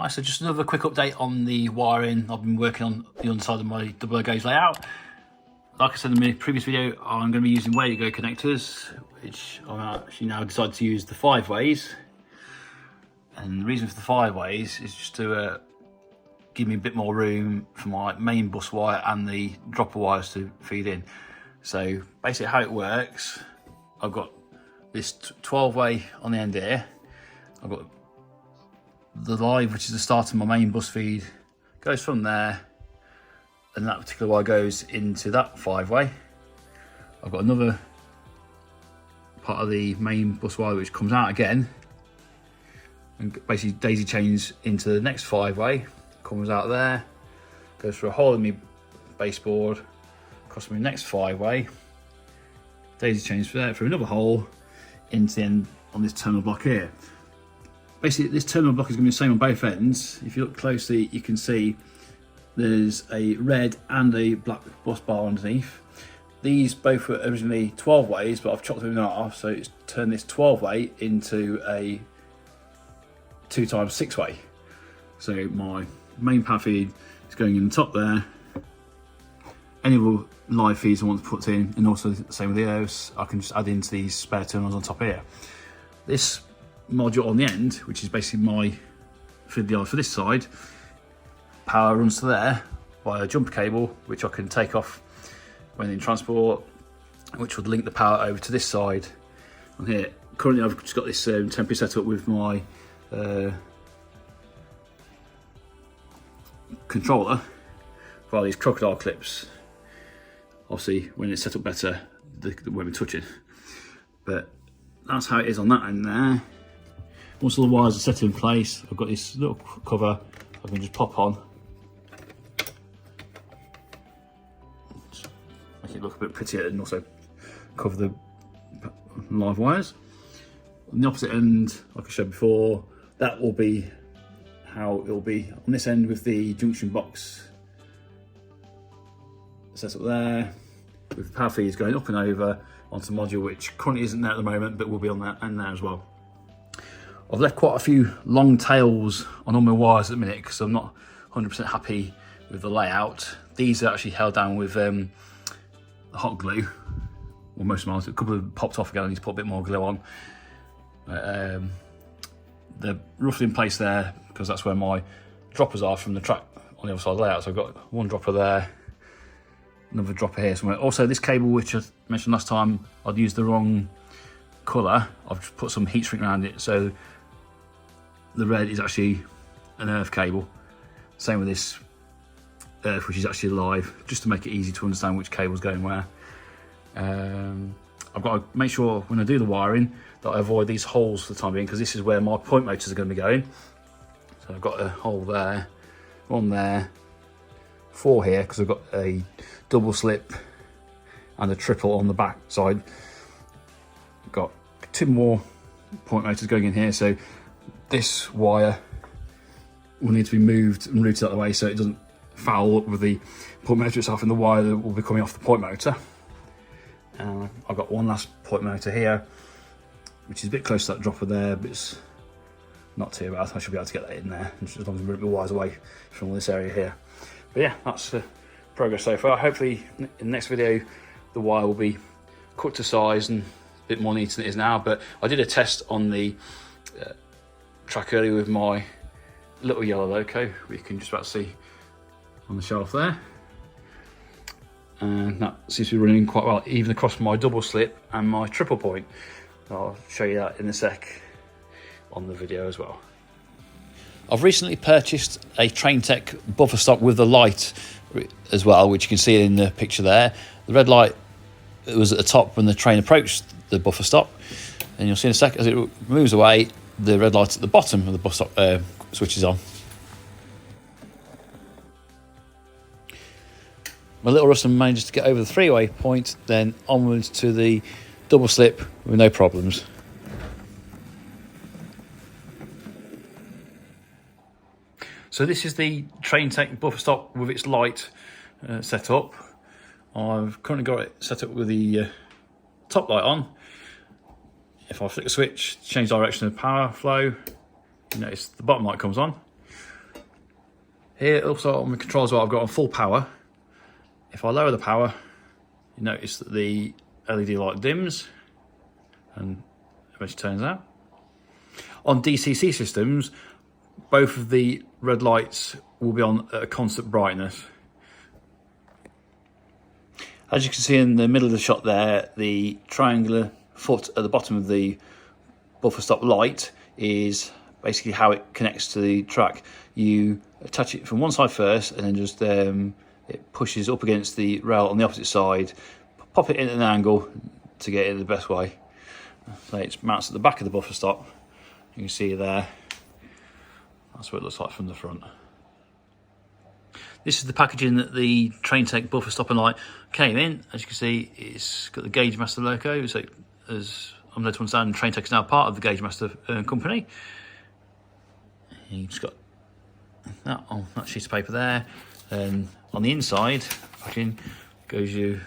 Right, so just another quick update on the wiring. I've been working on the underside of my double gauge layout. Like I said in my previous video, I'm going to be using Wago connectors, which I've actually now decided to use the 5 ways. And the reason for the 5 ways is just to give me a bit more room for my main bus wire and the dropper wires to feed in. So basically how it works, I've got this 12-way on the end here. I've got the live, which is the start of my main bus feed, goes from there, and that particular wire goes into that 5-way. I've got another part of the main bus wire which comes out again and basically daisy chains into the next 5-way, comes out there, goes through a hole in my baseboard, across my next 5-way, daisy chains there through another hole into the end on this terminal block here. Basically, this terminal block is going to be the same on both ends. If you look closely, you can see there's a red and a black bus bar underneath. These both were originally 12 ways, but I've chopped them in half, so it's turned this 12-way into a 2x6-way. So my main power feed is going in the top there. Any other live feeds I want to put in, and also the same with the EOS, I can just add into these spare terminals on top here. This module on the end, which is basically my fiddly eye for this side, power runs to there by a jumper cable, which I can take off when in transport, which would link the power over to this side on here. Currently I've just got this temporary setup with my controller via these crocodile clips. Obviously when it's set up better, they won't be touching, but that's how it is on that end there. Once all the wires are set in place, I've got this little cover I can just pop on. Just make it look a bit prettier and also cover the live wires. On the opposite end, like I showed before, that will be how it will be on this end with the junction box set up there, with power feeds going up and over onto the module, which currently isn't there at the moment, but will be on that end there as well. I've left quite a few long tails on all my wires at the minute because I'm not 100% happy with the layout. These are actually held down with hot glue, well, most of mine. A couple of popped off again. I need to put a bit more glue on. They're roughly in place there because that's where my droppers are from the track on the other side of the layout. So I've got one dropper there, another dropper here somewhere. Also, this cable, which I mentioned last time, I'd used the wrong colour. I've just put some heat shrink around it, so the red is actually an earth cable. Same with this earth, which is actually live, just to make it easy to understand which cable's going where. I've got to make sure when I do the wiring that I avoid these holes for the time being, because this is where my point motors are going to be going. So I've got a hole there, one there, 4 here, because I've got a double slip and a triple on the back side. I've got 2 more point motors going in here, so this wire will need to be moved and routed out of the way so it doesn't foul up with the point motor itself and the wire that will be coming off the point motor. I've got one last point motor here, which is a bit close to that dropper there, but it's not too bad. I should be able to get that in there, as long as I move the wires away from this area here. But yeah, that's progress so far. Hopefully in the next video the wire will be cut to size and a bit more neat than it is now. But I did a test on the track earlier with my little yellow loco, we can just about see on the shelf there, and that seems to be running quite well, even across my double slip and my triple point. I'll show you that in a sec on the video as well. I've recently purchased a Train Tech buffer stop with the light as well, which you can see in the picture there. The red light was at the top when the train approached the buffer stop, and you'll see in a sec as it moves away, the red light at the bottom of the bus stop switches on. My little Russell manages to get over the 3-way point, then onwards to the double slip with no problems. So this is the Train Tech buffer stop with its light set up. I've currently got it set up with the top light on. If I flick the switch, change direction of power flow, you notice the bottom light comes on. Here also on the controls, I've got on full power. If I lower the power, you notice that the LED light dims and eventually turns out. On DCC systems, both of the red lights will be on at a constant brightness. As you can see in the middle of the shot there, the triangular foot at the bottom of the buffer stop light is basically how it connects to the track. You attach it from one side first, and then just it pushes up against the rail on the opposite side, pop it in at an angle to get it the best way. So it mounts at the back of the buffer stop. You can see there, that's what it looks like from the front. This is the packaging that the Train Tech buffer stop and light came in. As you can see, it's got the Gauge Master logo. So as I'm led to understand, Train Tech is now part of the Gauge Master company. You've just got that on that sheet of paper there. And on the inside, packaging goes you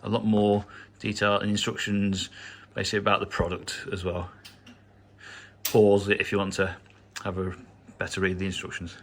a lot more detail and instructions basically about the product as well. Pause it if you want to have a better read of the instructions.